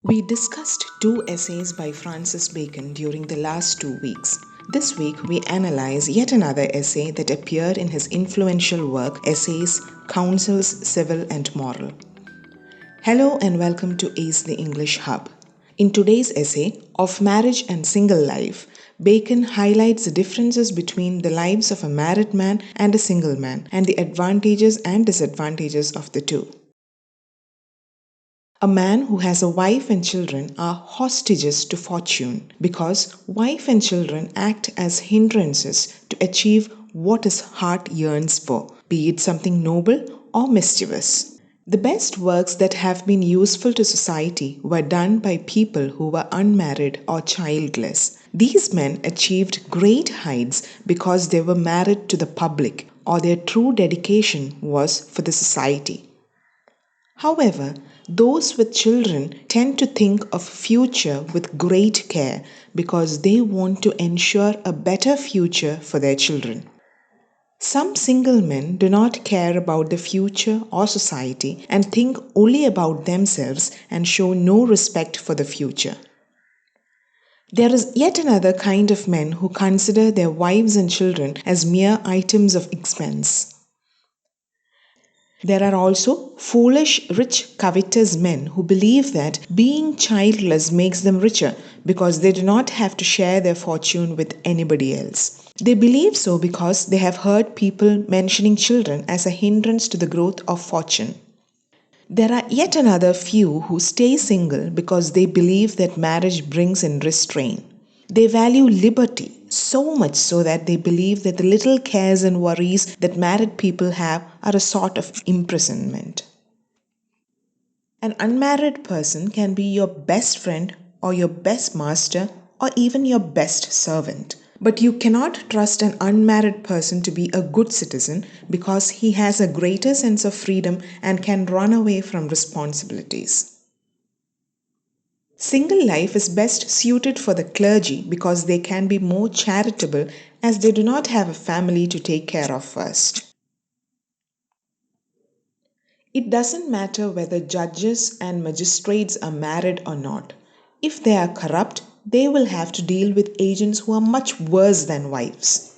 We discussed two essays by Francis Bacon during the last 2 weeks. This week, we analyze yet another essay that appeared in his influential work, Essays, Counsels, Civil and Moral. Hello and welcome to Ace the English Hub. In today's essay, Of Marriage and Single Life, Bacon highlights the differences between the lives of a married man and a single man and the advantages and disadvantages of the two. A man who has a wife and children are hostages to fortune because wife and children act as hindrances to achieve what his heart yearns for, be it something noble or mischievous. The best works that have been useful to society were done by people who were unmarried or childless. These men achieved great heights because they were married to the public or their true dedication was for the society. However, those with children tend to think of future with great care because they want to ensure a better future for their children. Some single men do not care about the future or society and think only about themselves and show no respect for the future. There is yet another kind of men who consider their wives and children as mere items of expense. There are also foolish, rich, covetous men who believe that being childless makes them richer because they do not have to share their fortune with anybody else. They believe so because they have heard people mentioning children as a hindrance to the growth of fortune. There are yet another few who stay single because they believe that marriage brings in restraint. They value liberty so much so that they believe that the little cares and worries that married people have are a sort of imprisonment. An unmarried person can be your best friend or your best master or even your best servant. But you cannot trust an unmarried person to be a good citizen because he has a greater sense of freedom and can run away from responsibilities. Single life is best suited for the clergy because they can be more charitable as they do not have a family to take care of first. It doesn't matter whether judges and magistrates are married or not. If they are corrupt, they will have to deal with agents who are much worse than wives.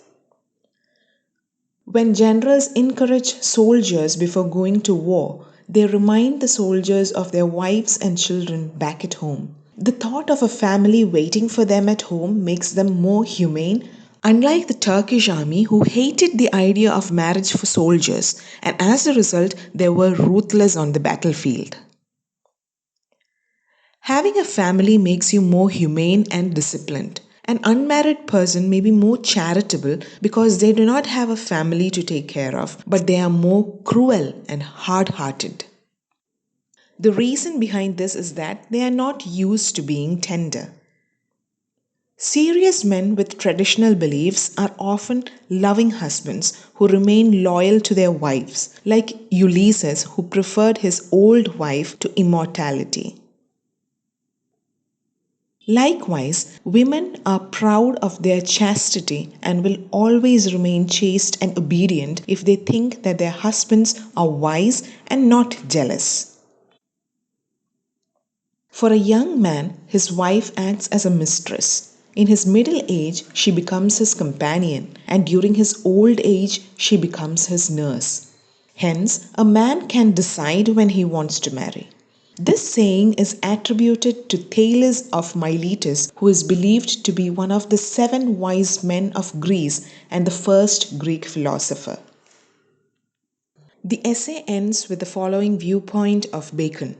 When generals encourage soldiers before going to war, they remind the soldiers of their wives and children back at home. The thought of a family waiting for them at home makes them more humane, unlike the Turkish army who hated the idea of marriage for soldiers, and as a result, they were ruthless on the battlefield. Having a family makes you more humane and disciplined. An unmarried person may be more charitable because they do not have a family to take care of, but they are more cruel and hard hearted. The reason behind this is that they are not used to being tender. Serious men with traditional beliefs are often loving husbands who remain loyal to their wives, like Ulysses, who preferred his old wife to immortality. Likewise, women are proud of their chastity and will always remain chaste and obedient if they think that their husbands are wise and not jealous. For a young man, his wife acts as a mistress. In his middle age, she becomes his companion, and during his old age, she becomes his nurse. Hence, a man can decide when he wants to marry. This saying is attributed to Thales of Miletus, who is believed to be one of the 7 wise men of Greece and the first Greek philosopher. The essay ends with the following viewpoint of Bacon.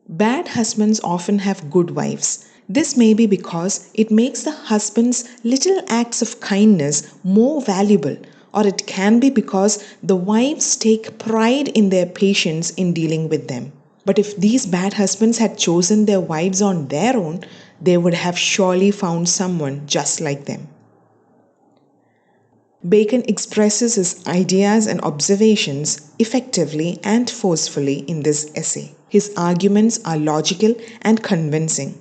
Bad husbands often have good wives. This may be because it makes the husband's little acts of kindness more valuable, or it can be because the wives take pride in their patience in dealing with them. But if these bad husbands had chosen their wives on their own, they would have surely found someone just like them. Bacon expresses his ideas and observations effectively and forcefully in this essay. His arguments are logical and convincing.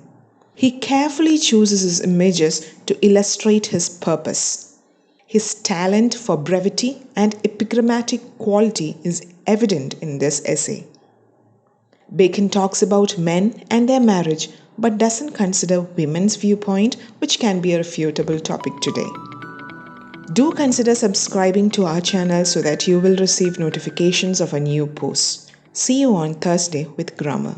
He carefully chooses his images to illustrate his purpose. His talent for brevity and epigrammatic quality is evident in this essay. Bacon talks about men and their marriage but doesn't consider women's viewpoint, which can be a refutable topic today. Do consider subscribing to our channel so that you will receive notifications of a new post. See you on Thursday with grammar.